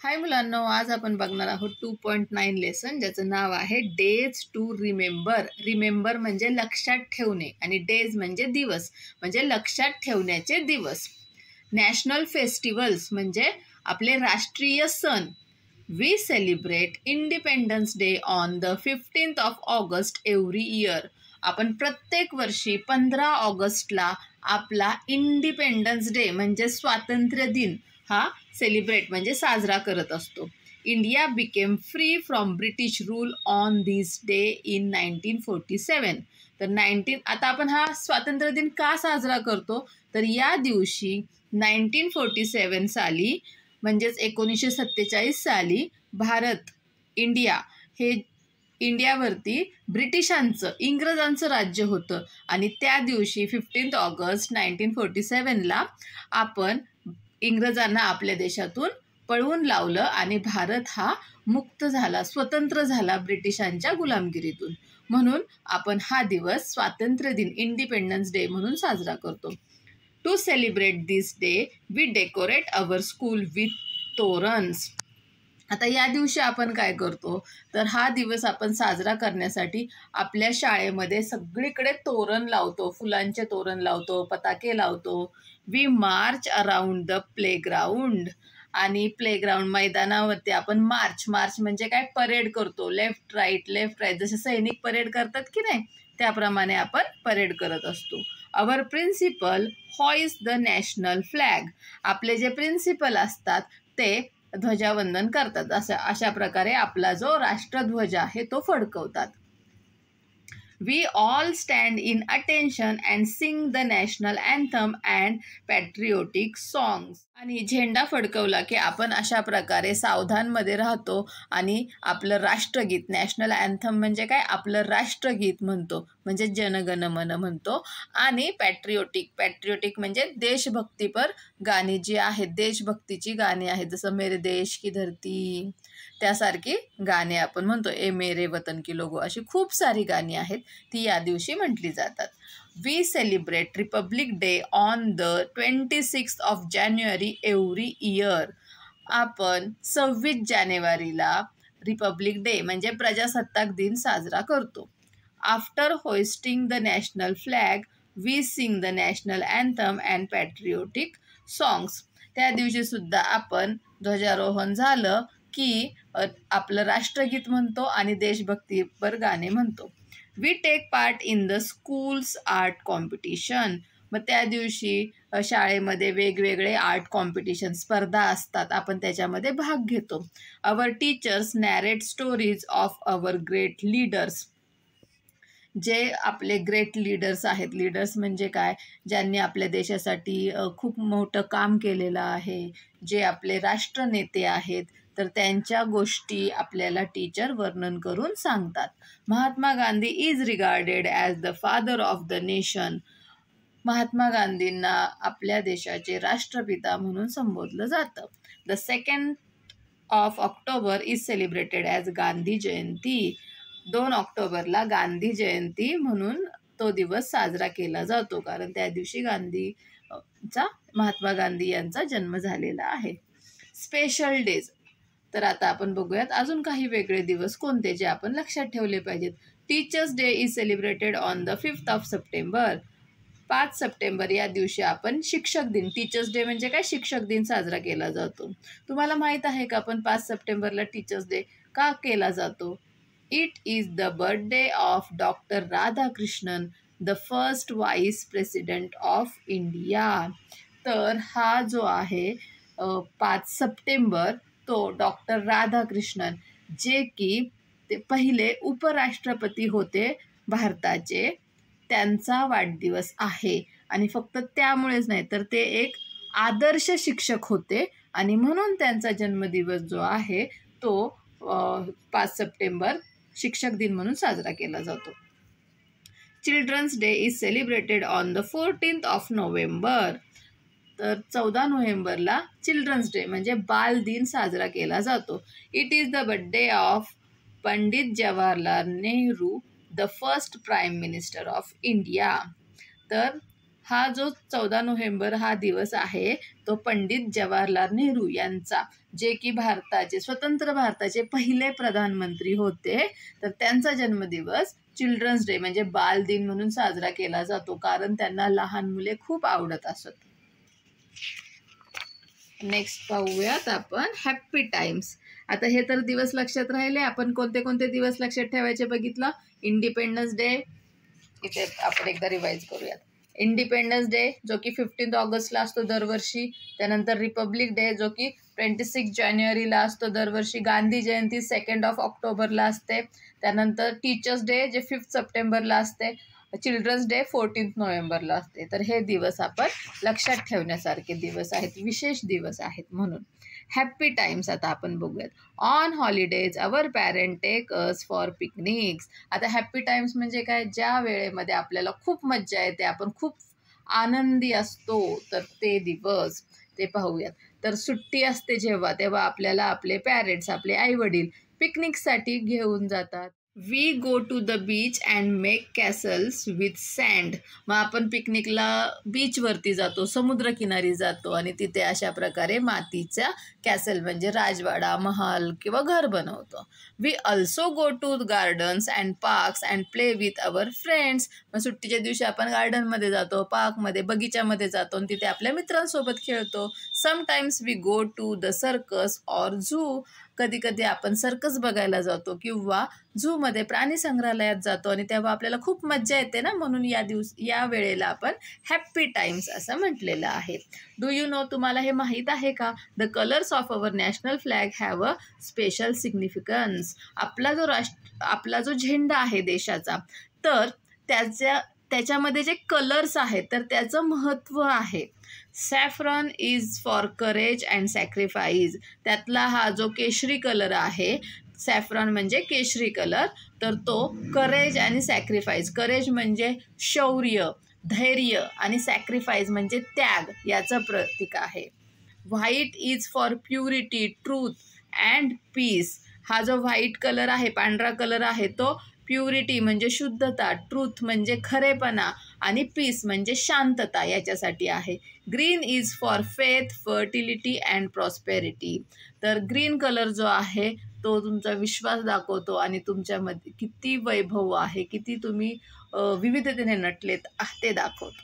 हाय मुलांनो, आज आपण बघणार आहोत 2.9 लेसन ज्याचं नाव आहे डेज टू रिमेंबर. रिमेंबर म्हणजे लक्षात ठेवणे आणि डेज म्हणजे दिवस, म्हणजे लक्षात ठेवण्याचे दिवस. नॅशनल फेस्टिवल्स म्हणजे आपले राष्ट्रीय सण. We celebrate Independence Day on the 15th of August every year. आपण प्रत्येक वर्षी 15 ऑगस्टला आपला इंडिपेंडन्स डे म्हणजे स्वातंत्र्य दिन हा सेलिब्रेट म्हणजे साजरा करत असतो. India became free from British rule on this day in 1947. तर आता आपण हा स्वातंत्र्य दिन का साजरा करतो, तर या दिवशी 1947 साली म्हणजेच 1947 साली इंडियावरती इंग्रजांचं राज्य होतं आणि त्या दिवशी 15 ऑगस्ट 1947ला आपण इंग्रजांना आपल्या देशातून पळवून लावलं आणि भारत हा मुक्त झाला, स्वतंत्र झाला ब्रिटिशांच्या गुलामगिरीतून. म्हणून आपण हा दिवस स्वातंत्र्य दिन इंडिपेंडन्स डे म्हणून साजरा करतो. To celebrate this day we decorate our school with torans. आता या दिवशी आपण काय करतो, तर हा दिवस आपण साजरा करण्यासाठी आपल्या शाळेमध्ये सगळीकडे तोरण लावतो, फुलांचे तोरण लावतो, पताके लावतो. We march around the playground. आणि प्लेग्राऊंड मैदानावरती आपण मार्च म्हणजे काय, परेड करतो. लेफ्ट राईट जसे सैनिक परेड करतात की नाही, त्याप्रमाणे आपण परेड करत असतो. Our principal hoist the national flag. आपले जे प्रिन्सिपल असतात ते ध्वजावंदन करतात. अशा प्रकारे आपला जो राष्ट्रध्वज आहे तो फडकवतात. We all stand in attention and sing the national anthem and patriotic songs. आणि झेंडा फडकवला की आपण अशा प्रकारे सावधानमध्ये राहतो आणि आपलं राष्ट्रगीत, नॅशनल अँथम म्हणजे काय, आपलं राष्ट्रगीत म्हणतो, म्हणजे जनगण मन म्हणतो. आणि पॅट्रिओटिक म्हणजे देशभक्तीपर गाणी जी आहेत, देशभक्तीची गाणी आहेत, जसं मेरे देश की धरती त्यासारखी गाणी आपण म्हणतो. ए मेरे वतन की लोगो, अशी खूप सारी गाणी आहेत, ती या दिवशी म्हटली जातात. We celebrate Republic Day on the 26th of January every year. आपण 26 जानेवारीला रिपब्लिक डे म्हणजे प्रजासत्ताक दिन साजरा करतो. After hoisting the national flag we sing the national anthem and patriotic songs. त्या दिवशी सुद्धा आपण ध्वजारोहण झालं की आपलं राष्ट्रगीत म्हणतो आणि देशभक्तीपर गाणे म्हणतो. We take part in the schools art competition. मग त्या दिवशी शाळेमध्ये वेगवेगळे आर्ट कॉम्पिटिशन स्पर्धा असतात, आपण त्याच्यामध्ये भाग घेतो. Our teachers narrate stories of our great leaders. जे आपले ग्रेट लीडर्स आहेत, लीडर्स म्हणजे काय, ज्यांनी आपल्या देशासाठी खूप मोठं काम केलेलं आहे, जे आपले राष्ट्रनेते आहेत, तर त्यांच्या गोष्टी आपल्याला टीचर वर्णन करून सांगतात. Mahatma Gandhi is regarded as the father of the nation. Mahatma गांधींना आपल्या देशाचे राष्ट्रपिता म्हणून संबोधलं जातं. The 2nd of October is celebrated as Gandhi Jayanti. 2 ऑक्टोबरला गांधी जयंती म्हणून तो दिवस साजरा केला जातो, कारण त्या दिवशी महात्मा गांधी यांचा जन्म झालेला आहे. Special days. तर आता आपण बघूयात अजून काही वेगळे दिवस कोणते जे आपण लक्षात ठेवले पाहिजेत. Teachers day is celebrated on the 5th of September. 5 September या दिवशी आपण शिक्षक दिन, टीचर्स डे म्हणजे काय, शिक्षक दिन साजरा केला जातो. तुम्हाला माहीत आहे का आपण 5 सप्टेंबरला टीचर्स डे का केला जातो? It is the birthday of doctor Radhakrishnan, the first vice president of India. तर हा जो आहे 5 सप्टेंबर तो डॉक्टर राधाकृष्णन, जे की ते पहिले उपराष्ट्रपती होते भारताचे, त्यांचा वाढदिवस आहे. आणि फक्त त्यामुळेच नाही, तर ते एक आदर्श शिक्षक होते आणि म्हणून त्यांचा जन्मदिवस जो आहे तो 5 सप्टेंबर शिक्षक दिन म्हणून साजरा केला जातो. Children's Day is celebrated on the 14th of November. तर 14 नोव्हेंबरला चिल्ड्रन्स डे म्हणजे बाल दिन साजरा केला जातो. It is the birthday of Pandit Jawaharlal Nehru, the first prime minister of India. तर हा जो 14 नोव्हेंबर हा दिवस आहे तो पंडित जवाहरलाल नेहरू यांचा, जे की स्वतंत्र भारताचे पहिले प्रधानमंत्री होते, तर त्यांचा जन्मदिवस चिल्ड्रन्स डे म्हणजे बाल दिन म्हणून साजरा केला जातो, कारण त्यांना लहान मुले खूप आवडत असत. नेक्स्ट पाहूयात आपण हॅपी टाइम्स. आता हे तर दिवस लक्षात राहिले. आपण कोणते कोणते दिवस लक्षात ठेवायचे बघितलं. इंडिपेंडन्स डे, इथे आपण एकदा रिवाइज करूयात. इंडिपेंडन्स डे जो की 15 ऑगस्टला असतो दरवर्षी. त्यानंतर रिपब्लिक डे जो की 26 जानेवारीला असतो दरवर्षी. गांधी जयंती 2 ऑक्टोबरला असते. त्यानंतर टीचर्स डे जे 5 सप्टेंबरला असते. चिल्ड्रन्स डे 14 नोव्हेंबरला असते. तर हे दिवस आपण लक्षात ठेवण्यासारखे दिवस आहेत, विशेष दिवस आहेत म्हणून. हॅपी टाइम्स आता आपण बघूयात. On holidays our parent take us for picnics. आता हॅपी टाइम्स म्हणजे काय, ज्या वेळेमध्ये आपल्याला खूप मज्जा येते, आपण खूप आनंदी असतो, तर ते दिवस ते पाहूयात. तर सुट्टी असते जेव्हा, तेव्हा आपल्याला आपले पॅरेंट्स, आपले आई वडील पिकनिकसाठी घेऊन जातात. We go to the beach and make castles with sand. मग आपण पिकनिकला बीचवरती जातो, समुद्रकिनारी जातो आणि तिथे अशा प्रकारे मातीचा कॅसल म्हणजे राजवाडा, महाल किंवा घर बनवतो. We also go to gardens and parks and play with our friends. मग सुट्टीच्या दिवशी आपण गार्डनमध्ये जातो, पार्कमध्ये, बगीच्यामध्ये जातो आणि तिथे आपल्या मित्रांसोबत खेळतो. Sometimes we go to the circus or zoo. कधी कधी आपण सर्कस बघायला जातो किंवा झूमध्ये प्राणी संग्रहालयात जातो आणि तेव्हा आपल्याला खूप मज्जा येते ना, म्हणून या वेळेला आपण हॅपी टाइम्स असं म्हटलेलं आहे. डू यू नो, तुम्हाला हे माहीत आहे का? The colours of our national flag have a special significance. आपला जो झेंडा आहे देशाचा, तर त्याच्यामध्ये जे कलर्स आहेत तर त्याचं महत्त्व आहे. Saffron is for courage and sacrifice. त्यातला हा जो केशरी कलर आहे, सॅफ्रॉन म्हणजे केशरी कलर, तर तो करेज आणि सॅक्रिफाईस. करेज म्हणजे शौर्य, धैर्य आणि सॅक्रिफाईस म्हणजे त्याग याचं प्रतीक आहे. White is for purity, truth and peace. हा जो व्हाईट कलर आहे, पांढरा कलर आहे, तो प्युरिटी म्हणजे शुद्धता, ट्रूथ म्हणजे खरेपणा आणि पीस म्हणजे शांतता याच्यासाठी आहे. Green is for faith, fertility and prosperity. तर ग्रीन कलर जो आहे तो तुमचा विश्वास दाखवतो आणि तुमच्यामध्ये किती वैभव आहे, किती तुम्ही विविधतेने नटलेत ते दाखवतो.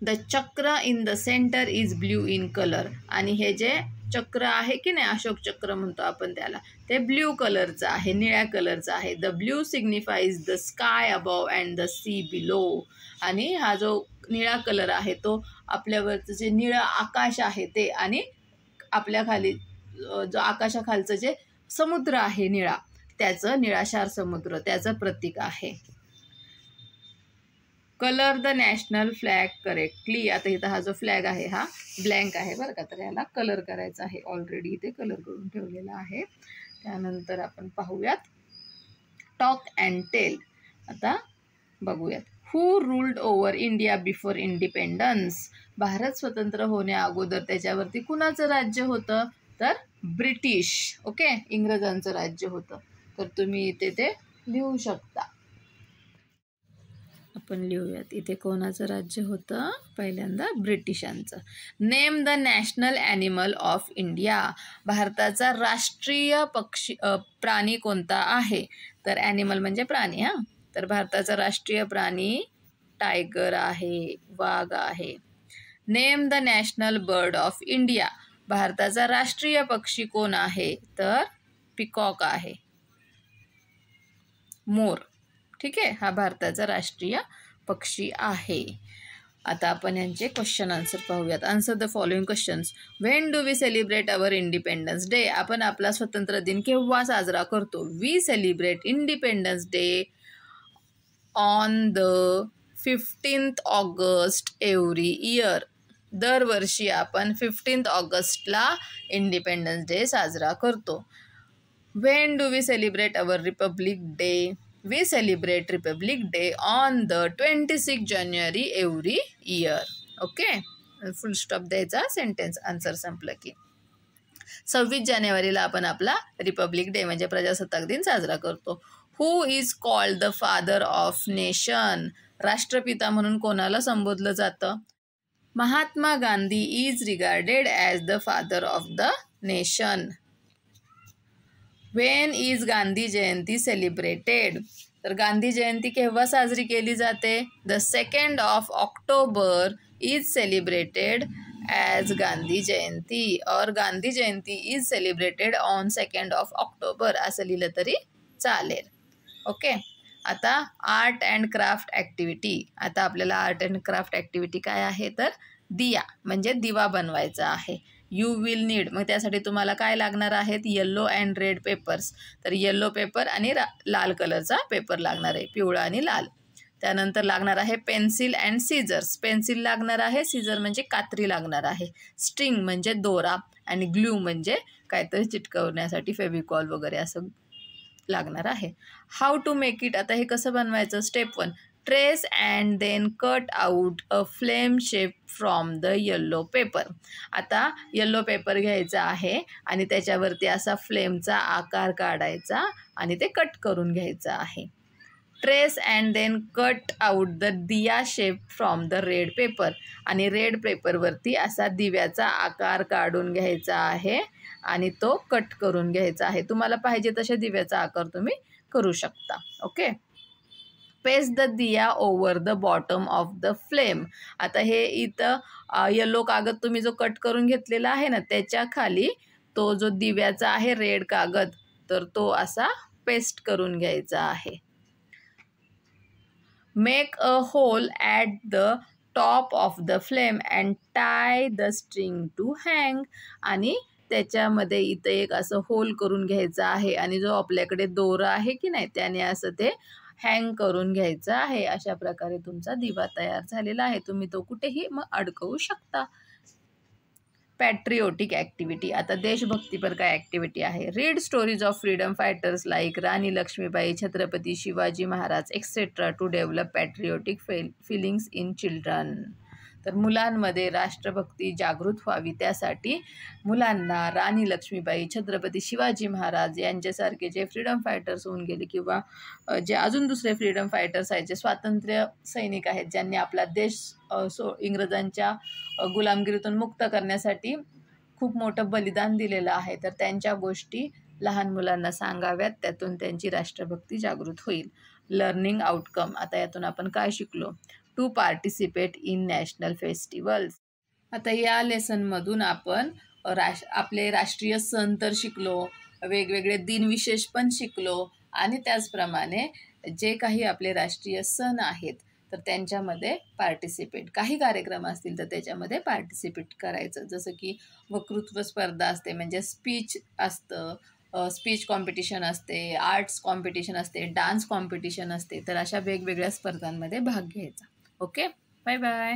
द चक्र in the centre is blue in colour. आणि हे जे चक्र आहे की नाही, अशोक चक्र म्हणतो आपण त्याला, ते ब्ल्यू कलरचं आहे, निळ्या कलरचं आहे. The blue signifies the sky above and the sea below. आणि हा जो निळा कलर आहे तो आपल्यावरचं जे निळं आकाश आहे ते, आणि आपल्या खाली जो आकाशाखालचं जे समुद्र आहे निळा, त्याचं निळाशार समुद्र त्याचं प्रतीक आहे. Colour the national flag correctly. आता इथं हा जो फ्लॅग आहे हा ब्लँक आहे बरं का, तर याला कलर करायचा आहे. ऑलरेडी इथे कलर करून ठेवलेला आहे. त्यानंतर आपण पाहूयात टॉक अँड टेल. आता बघूयात. Who ruled over India before independence. Bharat स्वतंत्र होण्या अगोदर त्याच्यावरती कुणाचं राज्य होतं? तर ब्रिटिश. ओके, इंग्रजांचं राज्य होतं. तर तुम्ही इथे ते लिहू शकता. आपण लिहूयात इथे कोणाचं राज्य होतं. पहिल्यांदा ब्रिटिशांचं. Name the national animal of India. भारताचा राष्ट्रीय प्राणी कोणता आहे? तर ॲनिमल म्हणजे प्राणी. तर भारताचा राष्ट्रीय प्राणी टायगर आहे, वाघ आहे. Name the national bird of India. भारताचा राष्ट्रीय पक्षी कोण आहे? तर पिकॉक आहे, मोर. ठीक आहे, हा भारताचा राष्ट्रीय पक्षी आहे. आता आपण यांचे क्वेश्चन आन्सर पाहूयात. Answer the following questions. When do we celebrate our Independence Day. आपण आपला स्वतंत्र दिन केव्हा साजरा करतो? We celebrate Independence Day on the 15th August every year. दरवर्षी आपण 15th ऑगस्टला इंडिपेंडन्स डे साजरा करतो. When do we celebrate our Republic Day. We celebrate Republic Day on the 26 जानेवारी every year. Okay, full stop द्यायचा, sentence answer संपलं की. 26 जानेवारीला आपण आपला रिपब्लिक डे म्हणजे प्रजासत्ताक दिन साजरा करतो. Who is called the father of nation. राष्ट्रपिता म्हणून कोणाला संबोधलं जातं? Mahatma Gandhi is regarded as the father of the nation. When is Gandhi Jayanti celebrated? तर गांधी जयंती केव्हा साजरी केली जाते? The 2nd of October is celebrated as Gandhi Jayanti और Gandhi Jayanti is celebrated on 2nd of October असं लिहिलं तरी चालेल. ओके. आता आर्ट अँड क्राफ्ट ॲक्टिव्हिटी. आता आपल्याला आर्ट अँड क्राफ्ट ॲक्टिव्हिटी काय आहे तर दिया म्हणजे दिवा बनवायचा आहे. यू विल नीड, मग त्यासाठी तुम्हाला काय लागणार आहेत? Yellow and red papers. तर येल्लो पेपर आणि लाल कलरचा पेपर लागणार आहे, पिवळा आणि लाल. त्यानंतर लागणार आहे पेन्सिल अँड सीझर्स. पेन्सिल लागणार आहे, सीझर म्हणजे कात्री लागणार आहे, स्ट्रिंग म्हणजे दोरा आणि ग्लू म्हणजे काहीतरी चिटकवण्यासाठी फेविकॉल वगैरे असं लागणार आहे. How to make it. आता हे कसं बनवायचं? Step 1, trace and then cut out a flame shape from the yellow paper. आता येल्लो पेपर घ्यायचा आहे आणि त्याच्यावरती असा फ्लेमचा आकार काढायचा आणि ते कट करून घ्यायचं आहे. Trace and then cut out the diya shape from the red paper. आणि रेड पेपरवरती असा दिव्याचा आकार काढून घ्यायचा आहे आणि तो कट करून घ्यायचा आहे. तुम्हाला पाहिजे तसे दिव्याचा आकार तुम्ही करू शकता. Okay. Paste the diya over the bottom of the flame. आता हे इथं येल्लो कागद तुम्ही जो कट करून घेतलेला आहे ना, त्याच्या खाली तो जो दिव्याचा आहे रेड कागद, तर तो असा पेस्ट करून घ्यायचा आहे. Make a hole at the top of the flame and tie the string to hang. आणि त्याच्यामध्ये इथं एक असं होल करून घ्यायचं आहे आणि जो आपल्याकडे दोरा आहे की नाही त्याने असं ते हँग करून घ्यायचं आहे. अशा प्रकारे तुमचा दिवा तयार झालेला आहे. तुम्ही तो कुठेही मग अडकवू शकता. Patriotic activity. आता देशभक्तीपर काय ॲक्टिव्हिटी आहे? Read stories of freedom fighters like Rani Laxmibai, Chhatrapati Shivaji Maharaj etcetera to develop patriotic feelings in children. तर मुलांमध्ये राष्ट्रभक्ती जागृत व्हावी त्यासाठी मुलांना राणी लक्ष्मीबाई, छत्रपती शिवाजी महाराज यांच्यासारखे जे फ्रीडम फायटर्स होऊन गेले किंवा जे अजून दुसरे फ्रीडम फायटर्स आहेत, जे स्वातंत्र्य सैनिक आहेत, ज्यांनी आपला देश इंग्रजांच्या गुलामगिरीतून मुक्त करण्यासाठी खूप मोठं बलिदान दिलेलं आहे, तर त्यांच्या गोष्टी लहान मुलांना सांगाव्यात. त्यातून त्यांची राष्ट्रभक्ती जागृत होईल. Learning outcome. आता यातून आपण काय शिकलो? To participate in national festivals. आता या लेसनमधून आपण आपले राष्ट्रीय सण तर शिकलो, वेगवेगळे दिनविशेष पण शिकलो आणि त्याचप्रमाणे जे काही आपले राष्ट्रीय सण आहेत तर त्यांच्यामध्ये पार्टिसिपेट, काही कार्यक्रम असतील तर त्याच्यामध्ये पार्टिसिपेट करायचं. जसं की वक्तृत्व स्पर्धा असते म्हणजे स्पीच असतं, स्पीच कॉम्पिटिशन असते, आर्ट्स कॉम्पिटिशन असते, डान्स कॉम्पिटिशन असते. तर अशा वेगवेगळ्या स्पर्धांमध्ये भाग घ्यायचा. Okay, bye bye.